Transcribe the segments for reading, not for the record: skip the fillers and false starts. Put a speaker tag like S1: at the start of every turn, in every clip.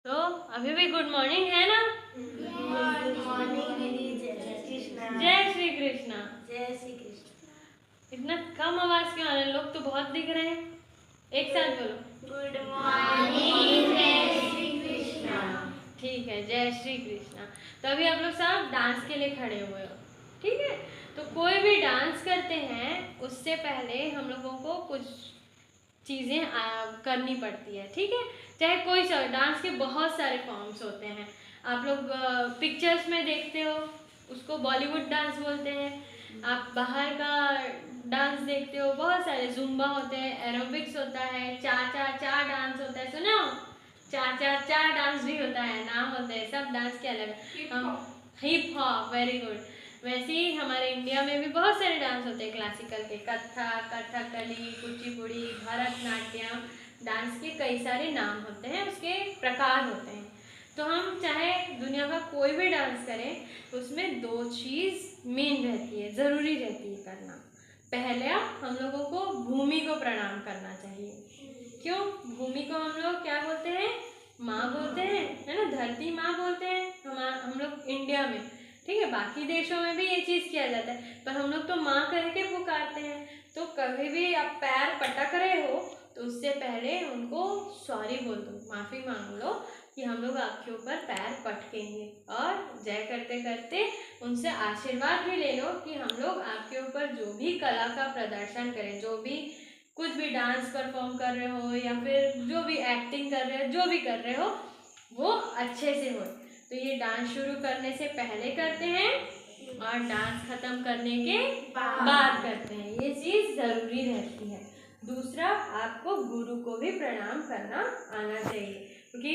S1: तो अभी भी गुड मॉर्निंग है ना?
S2: गुड मॉर्निंग दीदी। जय श्री कृष्णा।
S1: जय श्री कृष्णा।
S2: जय श्री कृष्णा।
S1: इतना कम आवाज क्यों आ रहा है? लोग तो बहुत दिख रहे हैं। एक साथ बोलो,
S2: गुड मॉर्निंग। जय श्री कृष्णा।
S1: ठीक है, जय श्री कृष्णा। तो अभी आप लोग सब डांस के लिए खड़े हुए हो, ठीक है? तो कोई भी डांस करते हैं उससे पहले हम लोगों को कुछ चीज़ें करनी पड़ती है, ठीक है? चाहे कोई सा डांस के बहुत सारे फॉर्म्स होते हैं। आप लोग पिक्चर्स में देखते हो, उसको बॉलीवुड डांस बोलते हैं। आप बाहर का डांस देखते हो, बहुत सारे जुम्बा होते हैं, एरोबिक्स होता है, चा चा चा डांस होता है, सुनो? चा चा चा डांस भी होता है, नाम होते हैं, सब डांस के अलग। Hip hop, very good. वैसे ही हमारे इंडिया में भी बहुत सारे डांस होते हैं क्लासिकल के, कथक, कथकली, कुचिपुड़ी, भरतनाट्यम। डांस के कई सारे नाम होते हैं, उसके प्रकार होते हैं। तो हम चाहे दुनिया का कोई भी डांस करें तो उसमें दो चीज़ मेन रहती है, ज़रूरी रहती है करना। पहला, हम लोगों को भूमि को प्रणाम करना चाहिए। क्यों? भूमि को हम लोग क्या बोलते हैं? माँ बोलते हैं, है ना? धरती माँ बोलते हैं हम लोग इंडिया में, ठीक है? बाकी देशों में भी ये चीज़ किया जाता है, पर हम लोग तो माँ कह के पुकारते हैं। तो कभी भी आप पैर पटक रहे हो तो उससे पहले उनको सॉरी बोल दो, माफ़ी मांग लो कि हम लोग आपके ऊपर पैर पटकेंगे, और जय करते करते उनसे आशीर्वाद भी ले लो कि हम लोग आपके ऊपर जो भी कला का प्रदर्शन करें, जो भी कुछ भी डांस परफॉर्म कर रहे हो या फिर जो भी एक्टिंग कर रहे हो, जो भी कर रहे हो वो अच्छे से हो। तो ये डांस शुरू करने से पहले करते हैं और डांस खत्म करने के बाद करते हैं, ये चीज़ ज़रूरी रहती है। दूसरा, आपको गुरु को भी प्रणाम करना आना चाहिए, क्योंकि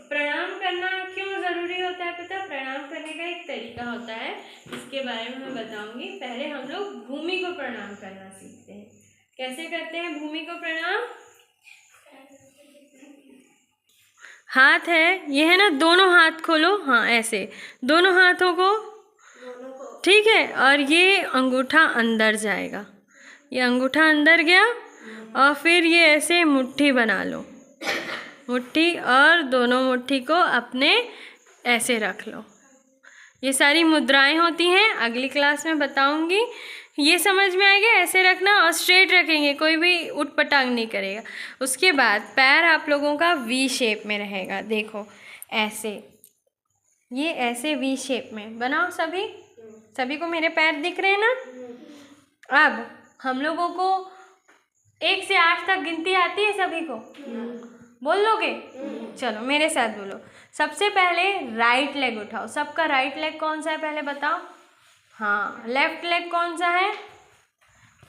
S1: प्रणाम करना क्यों ज़रूरी होता है पता? प्रणाम करने का एक तरीका होता है, इसके बारे में मैं बताऊंगी। पहले हम लोग भूमि को प्रणाम करना सीखते हैं। कैसे करते हैं भूमि को प्रणाम? हाथ है, ये है ना, दोनों हाथ खोलो, हाँ ऐसे दोनों हाथों को, ठीक है? और ये अंगूठा अंदर जाएगा, ये अंगूठा अंदर गया, और फिर ये ऐसे मुट्ठी बना लो, मुट्ठी, और दोनों मुट्ठी को अपने ऐसे रख लो। ये सारी मुद्राएं होती हैं, अगली क्लास में बताऊंगी। ये समझ में आएगा? ऐसे रखना और स्ट्रेट रखेंगे, कोई भी उठपटांग नहीं करेगा। उसके बाद पैर आप लोगों का वी शेप में रहेगा, देखो ऐसे, ये ऐसे वी शेप में बनाओ। सभी को मेरे पैर दिख रहे हैं ना? अब हम लोगों को 1 से 8 तक गिनती आती है सभी को? बोल लोगे? चलो मेरे साथ बोलो। सबसे पहले राइट लेग उठाओ। सबका राइट लेग कौन सा है पहले बताओ? हाँ, लेफ्ट लेग कौन सा है?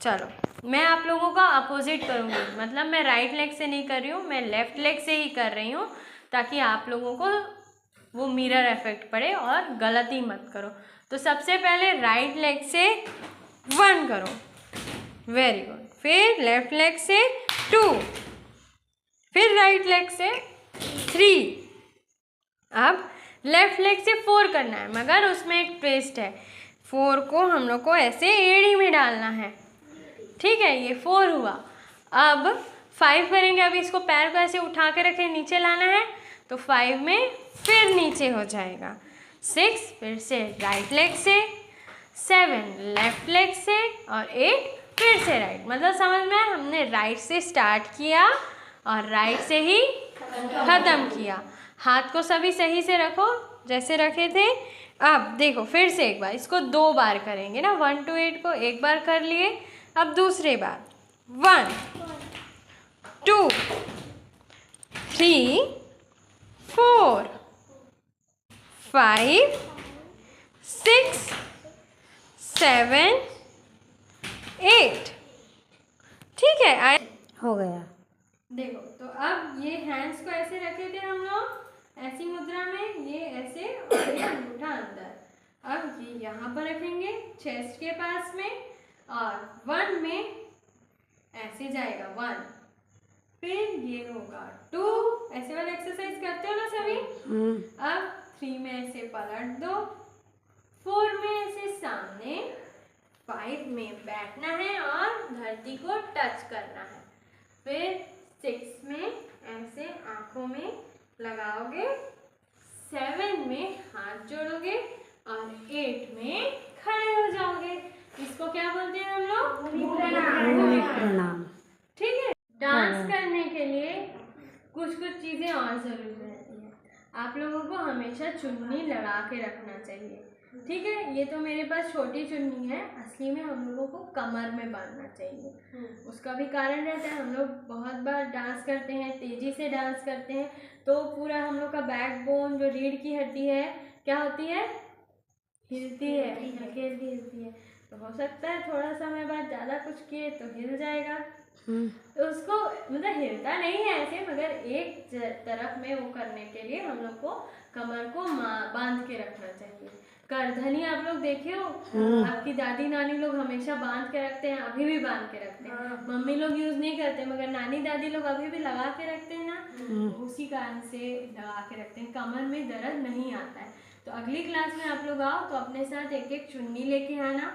S1: चलो मैं आप लोगों का अपोजिट करूँगी, मतलब मैं राइट लेग से नहीं कर रही हूँ, मैं लेफ्ट लेग से ही कर रही हूँ, ताकि आप लोगों को वो मिरर इफेक्ट पड़े और गलती मत करो। तो सबसे पहले राइट लेग से 1 करो, वेरी गुड। फिर लेफ्ट लेग से 2, फिर राइट लेग से 3। अब लेफ्ट लेग से 4 करना है, मगर उसमें एक ट्विस्ट है। 4 को हम लोग को ऐसे एड़ी में डालना है, ठीक है? ये 4 हुआ। अब 5 करेंगे। अभी इसको पैर को ऐसे उठा के रखे, नीचे लाना है, तो 5 में फिर नीचे हो जाएगा। 6 फिर से राइट लेग से, 7 लेफ्ट लेग से, और 8 फिर से राइट। मतलब समझ में आया? हमने राइट से स्टार्ट किया और राइट से ही ख़त्म किया। हाथ को सभी सही से रखो जैसे रखे थे। अब देखो फिर से एक बार, इसको 2 बार करेंगे ना, 1 to 8 को एक बार कर लिए। अब दूसरे बार 1 2 3 4 5 6 7 8, ठीक है?
S2: हो गया।
S1: देखो, तो अब ये हैंड्स को ऐसे रखे थे हम लोग ऐसी मुद्रा में, ये ऐसे और ये अंगूठा अंदर। अब ये यहाँ पर रखेंगे चेस्ट के पास में, और 1 में ऐसे जाएगा 1, फिर ये होगा 2, ऐसे वाला एक्सरसाइज करते हो ना सभी? अब 3 में ऐसे पलट दो, 4 में ऐसे सामने, 5 में बैठना है और धरती को टच करना है, फिर 6 में ऐसे आंखों में लगाओगे, 7 में हाथ जोड़ोगे और 8 में खड़े हो जाओगे। इसको क्या बोलते हैं हम लोग?
S2: भूमि प्रणाम।
S1: ठीक है। डांस करने के लिए कुछ कुछ चीज़ें और ज़रूरी रहती है। आप लोगों को हमेशा चुन्नी लगा के रखना चाहिए। ठीक है। ये तो मेरे पास छोटी चुन्नी है, असली में हम लोगों को कमर में बांधना चाहिए। उसका भी कारण रहता है, हम लोग बहुत बार डांस करते हैं, तेज़ी से डांस करते हैं, तो पूरा हम लोग का बैकबोन जो रीढ़ की हड्डी है क्या होती है? हिलती है, हल्की हल्की हिलती है। तो हो सकता है थोड़ा समय बाद ज़्यादा कुछ किए तो हिल जाएगा। तो उसको मतलब हिलता नहीं है ऐसे, मगर एक तरफ में वो करने के लिए हम लोग को कमर को बांध के रखना चाहिए। करधनी आप लोग देखे हो? आपकी दादी नानी लोग हमेशा बांध के रखते हैं, अभी भी बांध के रखते हैं। मम्मी लोग यूज नहीं करते, मगर नानी दादी लोग अभी भी लगा के रखते हैं ना, उसी कारण से लगा के रखते हैं। कमर में दर्द नहीं आता है। तो अगली क्लास में आप लोग आओ तो अपने साथ एक एक चुन्नी लेके आना।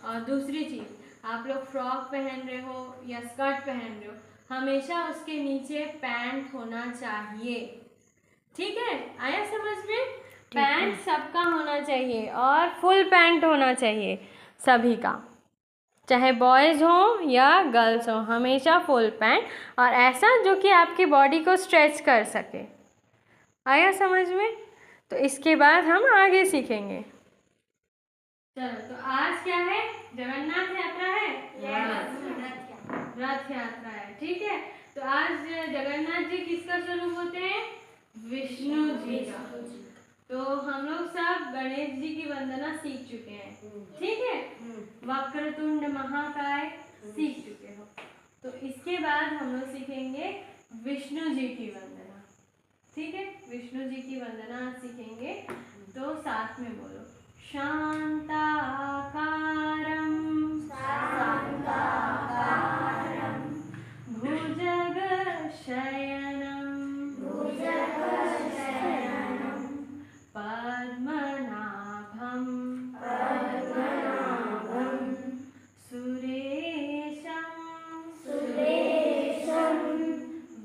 S1: और दूसरी चीज़, आप लोग फ्रॉक पहन रहे हो या स्कर्ट पहन रहे हो, हमेशा उसके नीचे पैंट होना चाहिए। ठीक है, आया समझ में? पैंट सबका होना चाहिए और फुल पैंट होना चाहिए सभी का, चाहे बॉयज़ हो या गर्ल्स हो, हमेशा फुल पैंट, और ऐसा जो कि आपकी बॉडी को स्ट्रेच कर सके। आया समझ में? तो इसके बाद हम आगे सीखेंगे। चलो, तो आज क्या है? जगन्नाथ यात्रा है। रथ यात्रा है। ठीक है। तो आज जगन्नाथ जी किसका स्वरूप होते हैं? विष्णु जी का। तो हम लोग सब गणेश जी की वंदना सीख चुके हैं। ठीक है। वक्रतुंड महाकाय सीख चुके हो। तो इसके बाद हम लोग सीखेंगे विष्णु जी की वंदना। ठीक है। विष्णु जी की वंदना आज सीखेंगे, तो साथ में बोलो। शांताकारं भुजगशयनं पद्मनाभं सुरेशं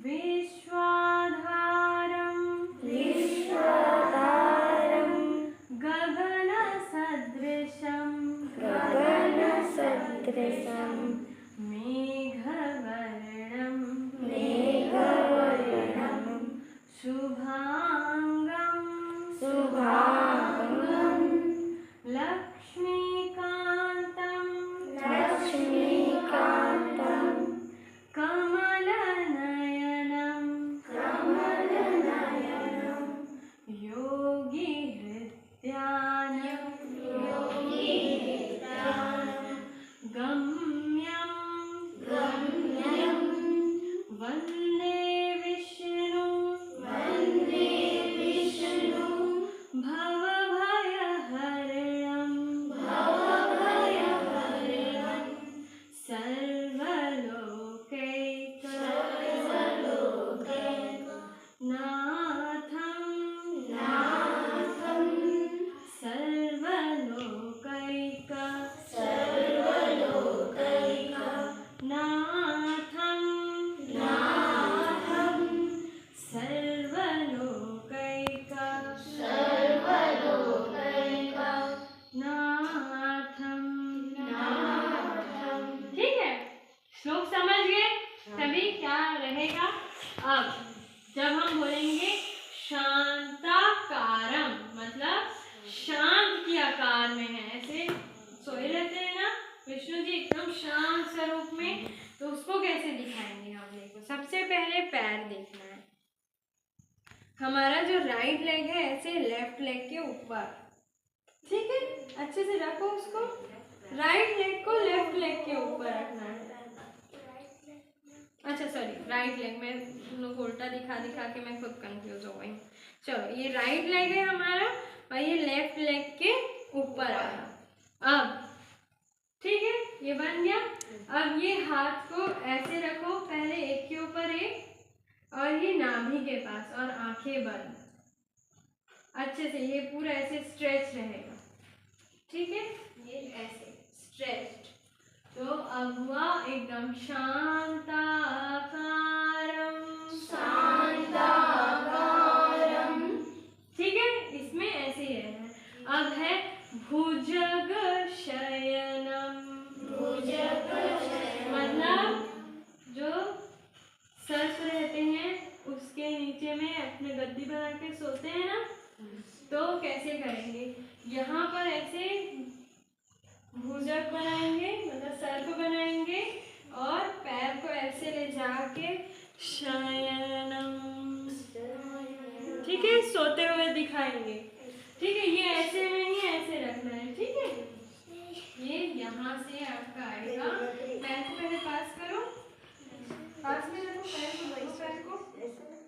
S1: विश्वाधारं गगनसदृशं मेघवर्णं शुभांगं लक्ष्मीकान्तं कमलनयनं योगिहृद्यानं गम्यं वन्दे विष्णुं भवभयहरणं सर्वलोकैकनाथं ठीक है। श्लोक समझ गए सभी? क्या रहेगा अब? जब हम बोलेंगे शांताकारम, मतलब शांत की आकार में है, ऐसे सोए रहते हैं ना विष्णु जी एकदम शांत स्वरूप में, तो उसको कैसे दिखाएंगे हम लोग को? सबसे पहले पैर देखना है। हमारा जो राइट लेग है ऐसे लेफ्ट लेग के ऊपर। ठीक है, अच्छे से रखो उसको। राइट लेग को लेफ्ट लेग के ऊपर रखना है। अच्छा सॉरी, राइट लेग में तुम लोग उल्टा दिखा के मैं खुद कंफ्यूज हो गई। चलो, ये राइट लेग है हमारा और ये लेफ्ट लेग के ऊपर आया। अब ठीक है, ये बन गया। अब ये हाथ को ऐसे रखो, पहले एक के ऊपर एक, और ये नाभि के पास, और आंखें बंद अच्छे से। ये पूरा ऐसे स्ट्रेच रहेगा। ठीक है, ये ऐसे स्ट्रेच्ड। तो अब हुआ एकदम शांताकारं तकिए में अपने गद्दी बना के सोते हैं ना, तो कैसे करेंगे, यहाँ पर ऐसे भुजक बनाएंगे, मतलब सर्प बनाएंगे और पैर को ऐसे ले जाके शयनम, ठीक है, सोते हुए दिखाएंगे। ठीक है, ये ऐसे में नहीं, ऐसे रखना है। ठीक है, ये यहाँ से आपका आएगा। पैर को पहले पास करो, पास में रखो पैर को, वही पैर को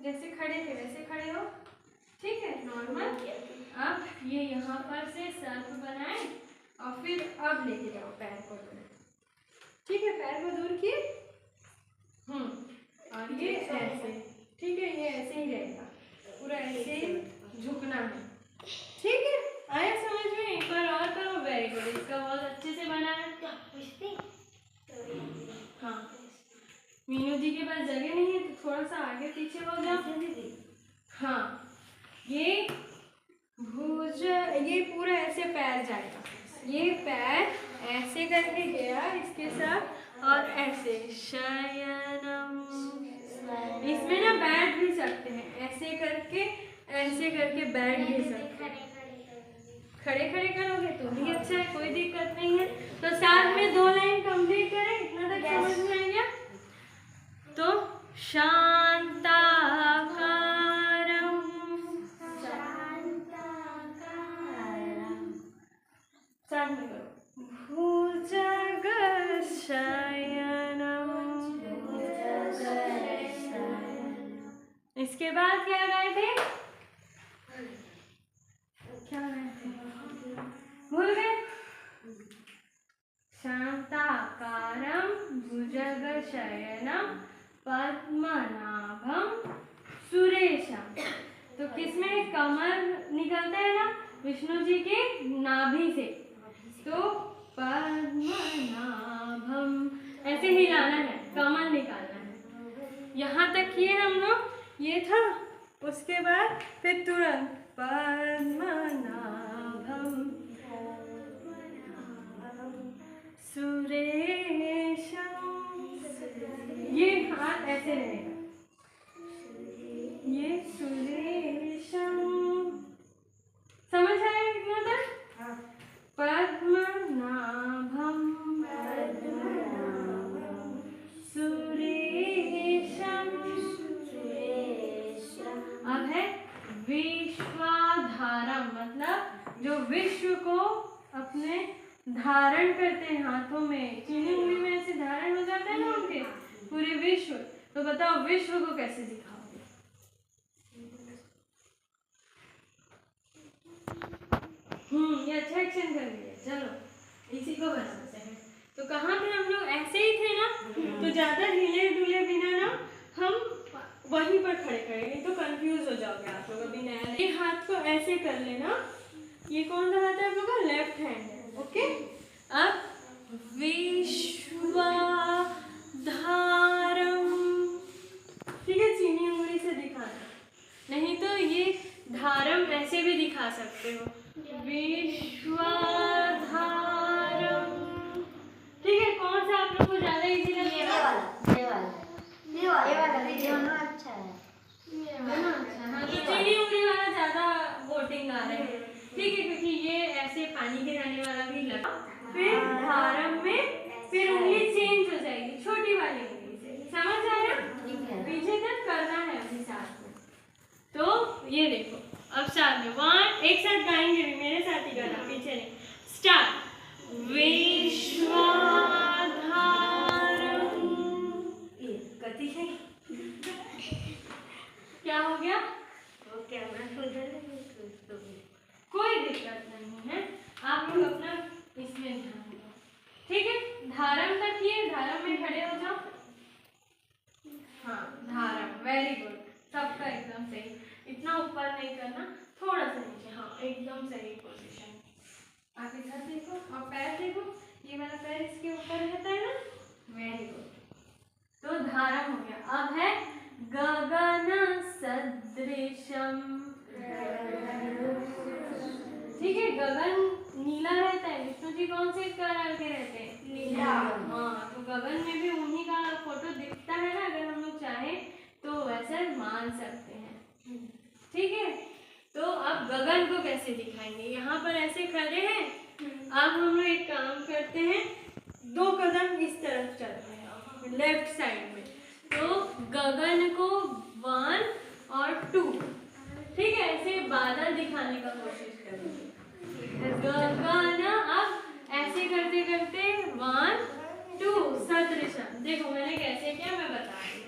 S1: जैसे खड़े थे वैसे खड़े हो। ठीक है, नॉर्मल। अब ये यहाँ पर से सर्प बनाए और फिर अब लेके जाओ पैर को दूर। ठीक है, पैर को दूर किए, और ये ऐसे। ठीक है, ये ऐसे ही रहेगा, पूरा ऐसे झुकना है। ठीक है, आया समझ में? एक बार और करो। वेरी गुड, इसका बहुत अच्छे से बना है। हाँ, मीनू जी के पास जगह नहीं है तो थोड़ा सा आगे पीछे हो जाओ। हाँ, ये ये पूरा ऐसे पैर जाएगा, ये पैर ऐसे करके गया इसके साथ और ऐसे शयनम। इसमें ना बैठ भी सकते हैं, ऐसे करके बैठ भी सकते हैं। खड़े खड़े करोगे तो भी अच्छा है, कोई दिक्कत नहीं है। तो साथ में 2 लाइन कंप्लीट करें, इतना तक समझ में आ गया? तो शांताकारम, साथ में करो, भुजग शयनम। इसके बाद क्या गाए थे? क्या गाए थे? भूल गए? शांताकारम भुजग शयनम पद्मनाभम सुरेशम। तो किसमें कमल निकलता है ना, विष्णु जी के नाभि से, तो पद्मनाभम ऐसे हिलाना है, कमल निकालना है। यहाँ तक किए हम लोग, ये था। उसके बाद फिर तुरंत पद्मनाभम सुरेशम। ये हाथ ऐसे रहेगा, ये सुरेशम। समझ आया कितना तक? पद्मनाभम सुरेशम। अब है विश्वाधारम, मतलब जो विश्व को अपने धारण करते हैं हाथों में, चीनी उंगली में ऐसे धारण हो जाता है ना उनके, पूरे विश्व। तो बताओ विश्व को कैसे दिखाओगे? ये अच्छा एक्शन कर लिया। चलो इसी को बनाते हैं। तो कहाँ थे हम लोग? ऐसे ही थे ना, तो ज्यादा हिले डुले बिना ना हम वहीं पर खड़े करेंगे, तो कंफ्यूज हो जाओगे आप लोग। अभी नया ये हाथ को ऐसे कर लेना। ये कौन सा हाथ है आप लोग का? लेफ्ट हैंड है। ओके, अब विश्वाधारम। ठीक है, चीनी उंगली से दिखाना, नहीं तो ये धारम ऐसे भी दिखा सकते हो, विश्वाधारम। ठीक है, कौन सा आप लोग को ज्यादा इजी लगे?
S2: ये वाला अच्छा है।
S1: हाँ, तो चीनी उंगली वाला ज्यादा वोटिंग आ रहे हैं। ठीक है, क्योंकि ये ऐसे पानी गिराने वाला भी लगा। फिर धारम में फिर उंगली चेंज हो जाएगी, छोटी वाली उंगली से। समझ आया? पीछे तक करना है अभी साथ में। तो ये देखो, अब साथ में 1 एक साथ गाएंगे भी, मेरे साथ ही गाना, पीछे नहीं। स्टार्ट। विश्वाधारम। गति है, क्या हो गया? कोई दिक्कत नहीं है, आप लोग अपना इसमें ध्यान दो। ठीक है, धारम तक किए, धारम में खड़े हो जाओ। हाँ, धारम, वेरी गुड, सबका एकदम सही। इतना ऊपर नहीं करना, थोड़ा सा नीचे। हाँ, एकदम सही पोजीशन। आप इधर देखो और पैर देखो, ये वाला पैर इसके ऊपर रहता है ना, वेरी गुड। तो धारम हो गया। अब है गगन सदृशम। ठीक है, गगन नीला रहता है, विष्णु जी कौन से कलर के रहते हैं? नीला। हाँ, तो गगन में भी उन्हीं का फोटो दिखता है ना, अगर हम लोग चाहें तो वैसे मान सकते हैं। गगन को कैसे दिखाएंगे? यहाँ पर ऐसे खड़े हैं। अब हम लोग एक काम करते हैं, 2 कदम इस तरफ चलते हैं लेफ्ट साइड में, तो गगन को 1 और 2, ठीक है, ऐसे बादल दिखाने का कोशिश करेंगे। गगन, अब ऐसे करते करते 1 2 सदृशम। देखो मैंने कैसे किया मैं बता रही हूँ।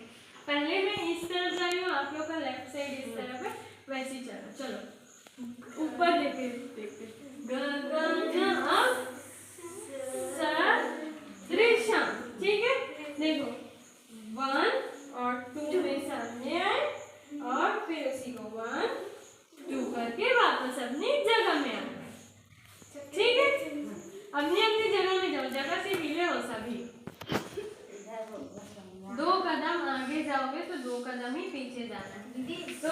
S1: पहले मैं इस तरफ जा रही हूँ, आप लोग का लेफ्ट साइड इस तरफ है, वैसे ही चलो ऊपर लेके देखते। गगन, अब सदृशम, ठीक है। देखो 1 और 2 में सामने आए और फिर उसी को 1 2 करके वापस अपनी जगह में आना, ठीक है। अपनी अपनी जगह में जाओ, जगह से हिले हो सभी। 2 कदम आगे जाओगे तो 2 कदम ही पीछे जाना है। तो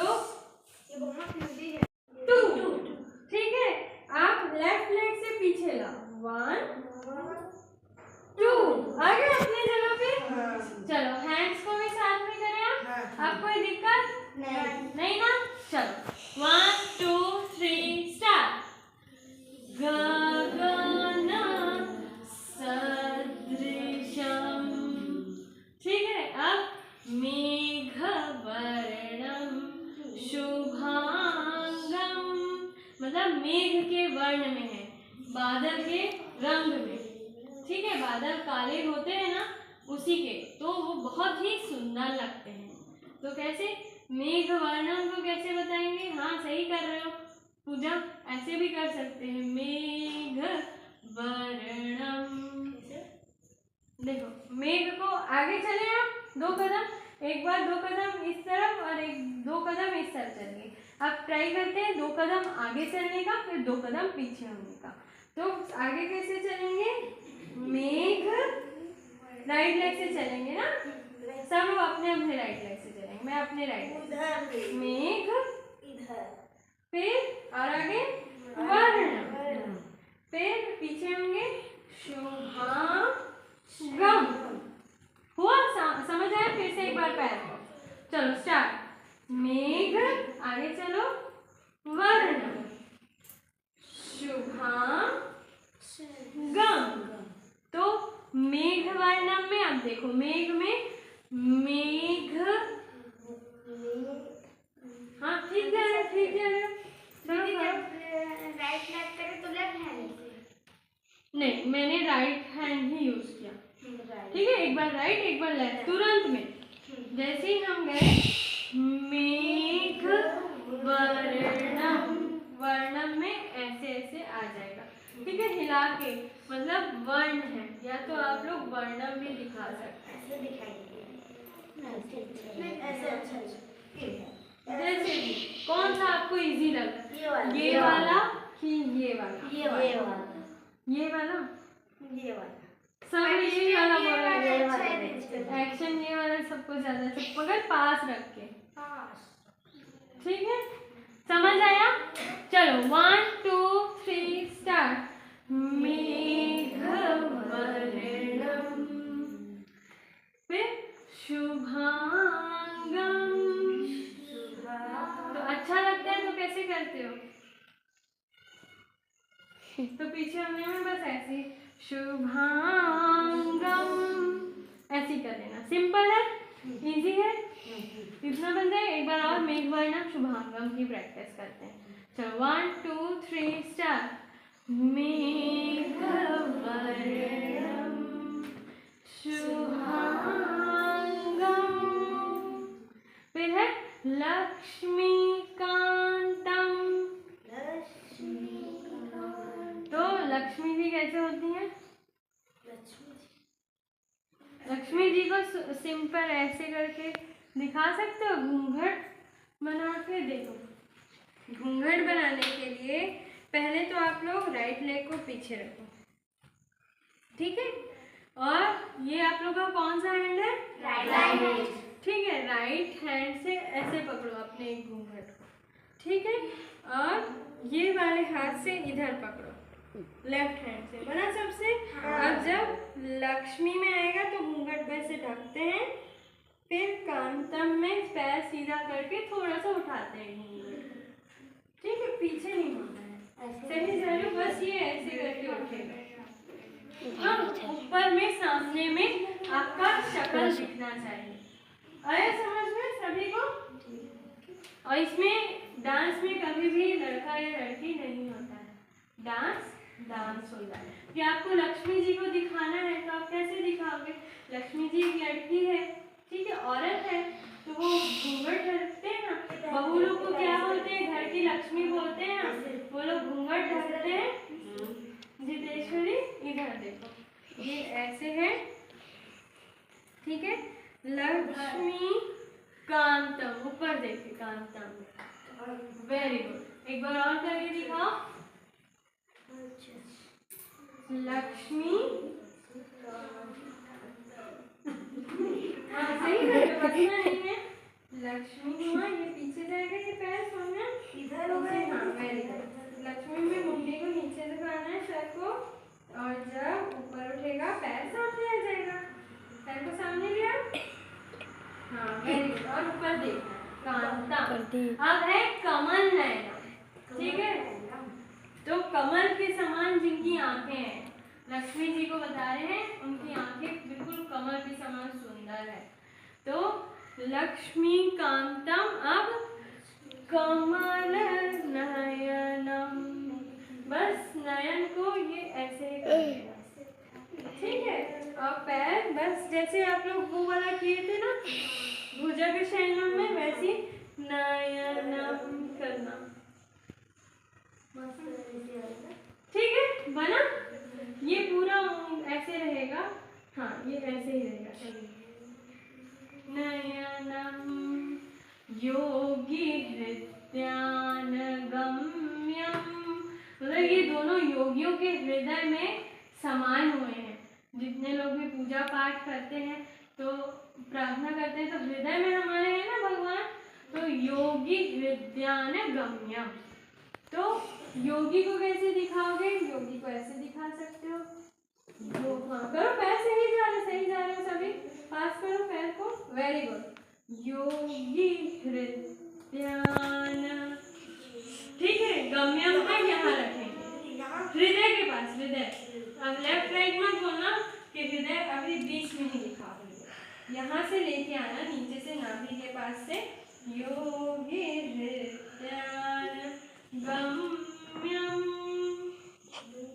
S1: 2, ठीक है। आप लेफ्ट लेग से पीछे लाओ, 1 2, आगे अपनी जगह पे। चलो हैंड्स को भी साथ में करें आप। अब कोई दिक्कत नहीं ना? चलो 1 2 3 स्टार्ट। गगन सदृशम, ठीक है। अब मेघ वर्णम शुभांगम, मतलब मेघ के वर्ण में है, बादल के रंग में, ठीक है। बादल काले होते हैं ना, उसी के, तो वो बहुत ही सुंदर लगते हैं। तो कैसे मेघ वर्णम को कैसे बताएंगे? हाँ सही कर रहे हो पूजा, ऐसे भी कर सकते हैं, मेघ वर्णम। देखो मेघ को आगे चले आप 2 कदम, एक बार 2 कदम इस तरफ और 2 कदम इस तरफ चलिए। अब ट्राई करते हैं 2 कदम आगे चलने का, फिर 2 कदम पीछे होने का। तो आगे कैसे चलेंगे? मेघ, राइट लेग से चलेंगे ना सब लोग, अपने अपने राइट लेग से चलेंगे। मैं अपने राइट, मेघ
S2: इधर,
S1: फिर और आगे वर्ण, फिर पीछे होंगे शुभांगम। हुआ? समझ आया? फिर से एक बार पैर को, चलो स्टार्ट। मेघ, आगे चलो, वर्ण, शुभांगम। तो मेघ वर्णम में अब देखो, मेघ में मेघ, हाँ ठीक है ठीक है।
S2: राइट लेग करें तो लेफ्ट हैंड से,
S1: नहीं मैंने राइट हैंड ही यूज किया, ठीक है। एक बार राइट एक बार लेफ्ट, तुरंत में। जैसे ही हम गए मेघ वर्णम, वर्णम में ऐसे ऐसे आ जाएगा, ठीक है, हिला के, मतलब वर्ण है, या तो आप लोग वर्णम भी दिखा सकते हैं,
S2: ऐसे दिखाएंगे, ऐसे अच्छा
S1: जैसे भी। कौन सा आपको इजी लगा? ये वाला कि ये वाला?
S2: ये वाला,
S1: ये वाला,
S2: ये वाला,
S1: सब ये वाला बोल रहे
S2: अच्छा
S1: हैं। एक्शन ये वाला सबको ज्यादा अच्छा, मगर पास रख के, ठीक है। समझ आया? चलो 1 2 3 स्टार्ट। मेघ वर्णम, फिर शुभांगम। तो अच्छा लगता है तो कैसे करते हो? तो पीछे होने में बस ऐसे शुभांगम ऐसे ही कर लेना, सिंपल है, इजी है, इतना बनता है। एक बार और मेघ वर्णम शुभांगम की प्रैक्टिस करते हैं। चलो 1 2 3 स्टार्ट। मेघ वर्णम शुभांगम, फिर है लक्ष्मीकांतम। तो लक्ष्मी जी कैसे होती हैं? लक्ष्मी जी को सिंपल ऐसे करके दिखा सकते हो, घूंघट बना के। देखो घूंघट बनाने के लिए पहले तो आप लोग राइट लेग को पीछे रखो, ठीक है, और ये आप लोग का कौन सा हैंड है? राइट, ठीक है। राइट हैंड से ऐसे पकड़ो अपने एक घूंघट को, ठीक है, और ये वाले हाथ से इधर पकड़ो, लेफ्ट हैंड से बना सबसे। अब जब लक्ष्मी में आएगा तो घूंघट वैसे ढकते हैं, फिर कांतम में पैर सीधा करके थोड़ा सा उठाते हैं घूंघट, ठीक है, पीछे नहीं सही जा रहे हो, बस ये ऐसे करके उठेगा। अब ऊपर में सामने में आपका शक्ल दिखना चाहिए। आया समझ में सभी को? और इसमें डांस में कभी भी लड़का या लड़की नहीं होता है, डांस डांस होता है। कि आपको लक्ष्मी जी को दिखाना है तो आप कैसे दिखाओगे? लक्ष्मी जी एक लड़की है, ठीक है, औरत है, तो वो घूंघट ढकते हैं ना। बहू लोग को क्या बोलते हैं? घर की लक्ष्मी बोलते हैं ना, वो लोग घूंघट ढकते हैं। जितेश्वरी इधर देखो, ये ऐसे है, ठीक है। लक्ष्मी कांतम, ऊपर देखिए, कांतम, वेरी गुड। एक बार और करके दिखाओ। लक्ष्मी, हाँ सही है, बचना नहीं है। लक्ष्मी हुआ, ये पीछे जाएगा, ये पैर सोना इधर होगा। हाँ वेरी गुड। लक्ष्मी में मुंडी को नीचे से करना है, सर को, और जब ऊपर उठेगा पैर सामने आ जाएगा। पैर को सामने लिया, हाँ वेरी गुड। और ऊपर देखना, कांता। अब है कमल नयना, ठीक है। तो कमल के समान जिनकी आंखें हैं, लक्ष्मी जी को बता रहे हैं, उनकी आंखें बिल्कुल कमल के समान सुंदर है। तो लक्ष्मी कांतम, अब कमल नयनम, बस नयन को ये ऐसे ही करेगा, ठीक है। और पैर बस जैसे आप लोग वो वाला किए थे ना भुजग शयनम में, वैसी नयनम करना, ठीक है, बना। ये पूरा ऐसे रहेगा, हाँ ये ऐसे ही रहेगा। नयनम योगी हृदयान गम्यम, मतलब ये दोनों योगियों के हृदय में समान हुए हैं। जितने लोग भी पूजा पाठ करते हैं तो प्रार्थना करते हैं तो हृदय में हमारे हैं ना भगवान, तो योगी हृदयान गम्यम। तो योगी को कैसे दिखाओगे? योगी को ऐसे दिखा सकते हो, हाँ करो, पैर सही जा रहे हो सभी, पास करो पैर को, वेरी गुड। योगी हृदयान, ठीक है। गम्यम का यहाँ रखेंगे, हृदय के पास, हृदय। अब लेफ्ट राइट मत बोलना कि हृदय अभी बीच में ही दिखाओगे, यहाँ से लेके आना, नीचे से नाभि के पास से। योगी हृदयान गम्यम,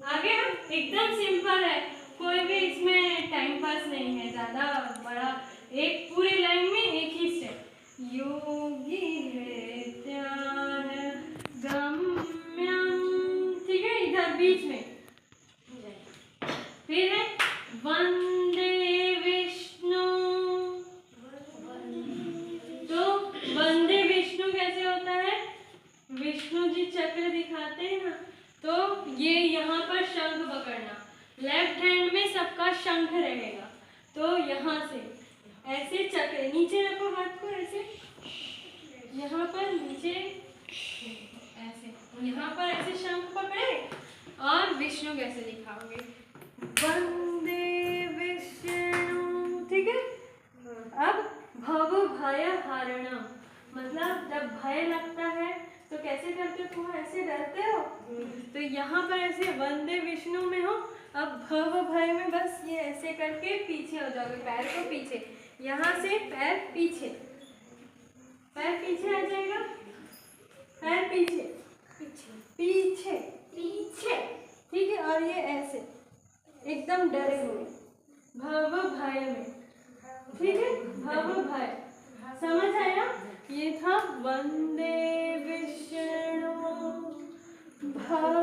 S1: आगे हम एकदम सिंपल है, कोई भी इसमें टाइम पास नहीं है ज्यादा बड़ा, एक पूरी लाइन में एक ही स्टेप। योगी हृदयान गम्यम, ठीक है, इधर बीच में। फिर है वंदे विष्णु, तो वंदे विष्णु कैसे होता है? विष्णु जी चक्र दिखाते हैं ना, तो ये यहाँ पर शंख पकड़ना, लेफ्ट हैंड में सबका शंख रहेगा, तो यहाँ से ऐसे चक्र नीचे रखो, हाथ को ऐसे, यहाँ पर नीचे ऐसे, यहाँ पर ऐसे शंख पकड़े। और विष्णु कैसे दिखाओगे? वंदे विष्णु, ठीक है। अब भव भय हारणम, मतलब जब भय लगता है तो कैसे करते हो? ऐसे डरते हो, तो यहाँ पर ऐसे वंदे विष्णु में हो। अब भव भय में बस ये ऐसे करके पीछे हो जाओगे, पैर को पीछे, यहाँ से पैर पीछे, पैर पीछे आ जाएगा, पैर पीछे पीछे पीछे पीछे, ठीक है। और ये ऐसे एकदम डरे हुए, भव भय में, ठीक है, भव भय, समझ आया? ये था वंदे विष्णु भव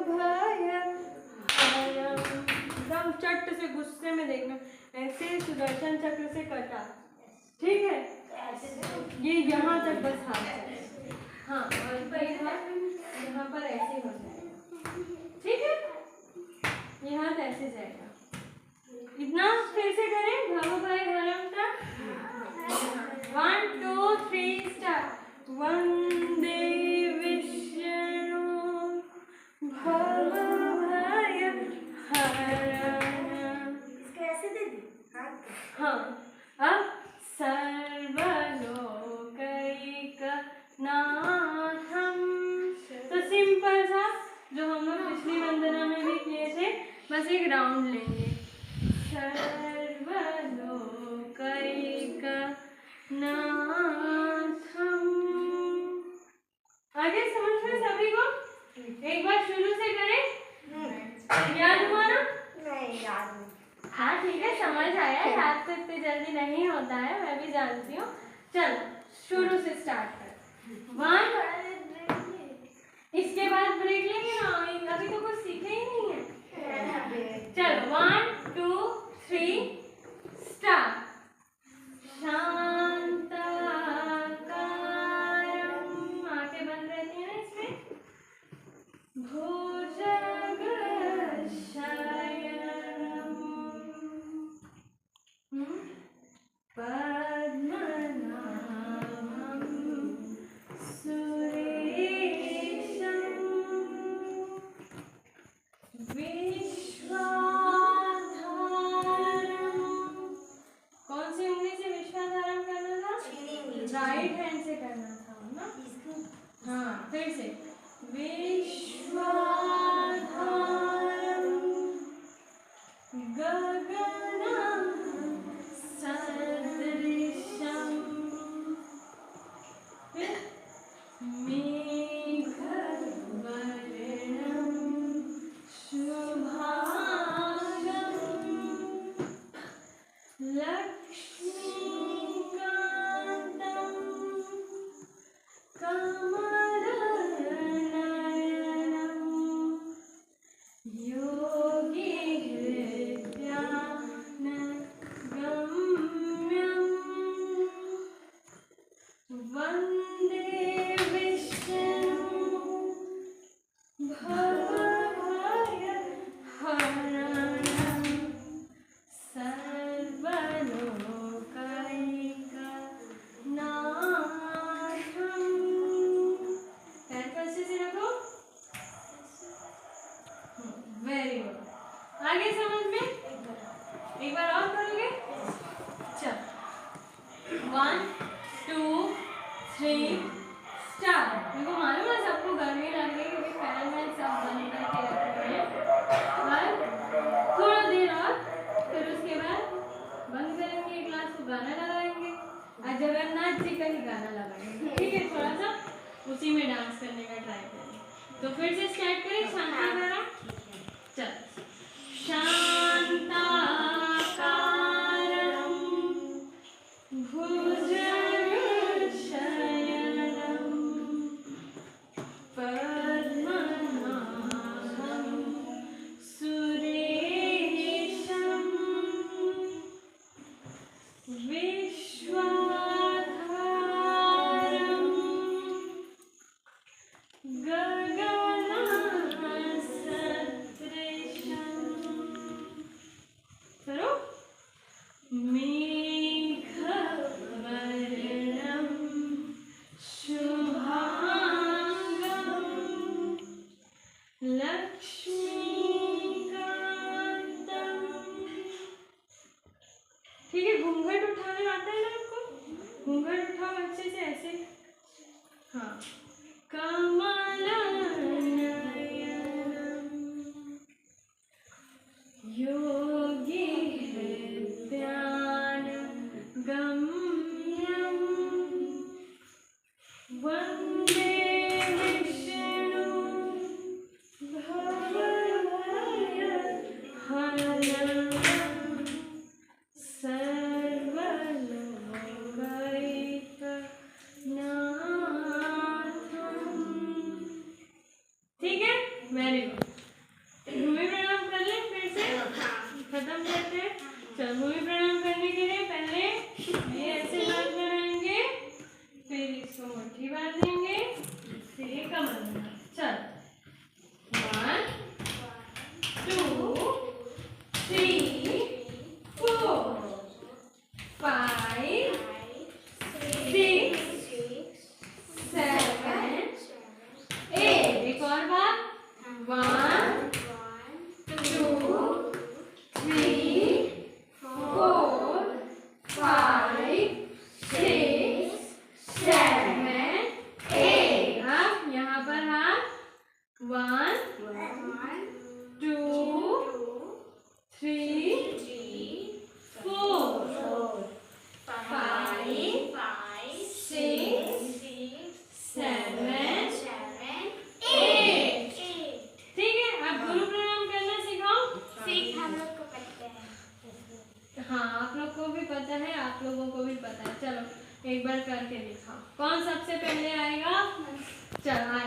S1: भय हरम। एकदम चट से गुस्से में देखना, ऐसे सुदर्शन चक्र से कटा, ठीक है। ये यहाँ तक बस हाथ जाएगा, हाँ, और यहाँ पर ऐसे हो जाएगा, ठीक है। ये हाथ ऐसे जाएगा, इतना फिर से करें, भव भय हरम तक। 1 2 3 स्टार्ट। वंदे विष्णु भव भय हरम,
S2: इसको ऐसे दे दी,
S1: हाँ। अब सर्वलोकैक नाथ, से एक राउंड लेंगे। सर्वलोकैकनाथम्। आगे समझ में सभी को? एक बार शुरू से करें। याद हुआ ना?
S2: नहीं याद नहीं।
S1: हाँ ठीक है, समझ आया। याद तो इतनी जल्दी नहीं होता है, मैं भी जानती हूँ। चलो शुरू से स्टार्ट कर। 1, इसके बाद ब्रेक लेंगे ना, अभी तो कुछ सीखे ही नहीं है। चलो 1 2 3 स्टार्ट। शांताकारं, आंखें बंद रहती है ना इसमें। भुजगशयनम् पद्मनाभं सुरेशं विश्वाधारं। कौन सी उंगली से विश्वाधारम करना था? राइट हैंड से करना था ना? हाँ फिर से। विश्वाधारं गगनं सदृशं मेघवर्णं शुभांगं लक्ष्मीकान्तं कमलनयनं योगिहृद्यानगम्यं वन्दे विष्णुं भवभयहरणं सर्वलोकैकनाथम्। पैर को अच्छे से रखो। Very good. आगे समझ में? एक बार और करोगे? चल 1 2 3 स्टार्ट। मेरे को मालूम है सबको गर्मी लग रही है क्योंकि फैन में सब बंद करके रखे हैं। और थोड़ा देर और, फिर उसके बाद बंद करेंगे, एक क्लास को गाना लगाएंगे और जगन्नाथ जी का ही गाना लगाएंगे। ठीक है, थोड़ा सा उसी में डांस करने का ट्राई करें। तो फिर से स्टार्ट करें। शांताकारं। चल शांताकारं भुजगशयनं पद्मनाभं सुरेशं विश्वाधारं गगनसदृशं। करो। मेघवर्णं शुभांगं लक्ष्मीकान्तं। ठीक है, घूंघट उठाने आता है ना आपको? घूंघट उठाओ अच्छे से, ऐसे। हाँ, कमलनयनं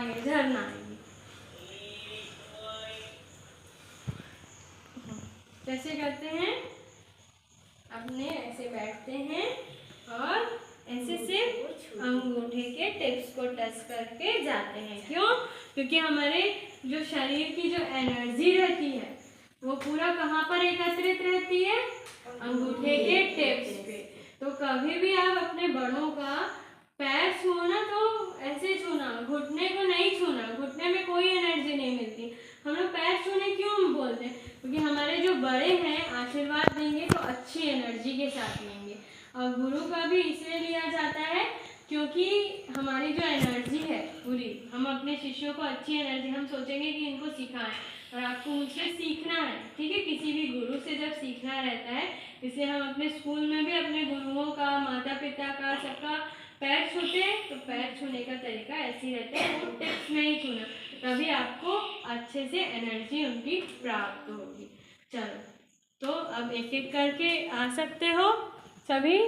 S1: आगे झरना आएगी। कैसे करते हैं? अपने ऐसे बैठते हैं और ऐसे सिर्फ अंगूठे के टिप्स को टच करके जाते हैं। क्यों? क्योंकि हमारे जो शरीर की जो एनर्जी रहती है वो पूरा कहाँ पर एकत्रित रहती है? अंगूठे के टिप्स पे। तो कभी भी आप अपने बड़ों का पैर छूना तो ऐसे छूना, घुटने को नहीं छूना, घुटने में कोई एनर्जी नहीं मिलती। हम लोग पैर छूने क्यों बोलते हैं? क्योंकि हमारे जो बड़े हैं आशीर्वाद देंगे तो अच्छी एनर्जी के साथ लेंगे। और गुरु का भी इसलिए लिया जाता है क्योंकि हमारी जो एनर्जी है पूरी, हम अपने शिष्यों को अच्छी एनर्जी, हम सोचेंगे कि इनको सिखाएं और आपको मुझसे सीखना है, ठीक है? किसी भी गुरु से जब सीखना रहता है, इसलिए हम अपने स्कूल में भी अपने गुरुओं का, माता पिता का, सबका पैर छूते हैं। तो पैर छूने का तरीका ऐसे ही रहता है, वो टिप्स नहीं छूना, तभी आपको अच्छे से एनर्जी उनकी प्राप्त होगी। चलो, तो अब एक एक करके आ सकते हो सभी।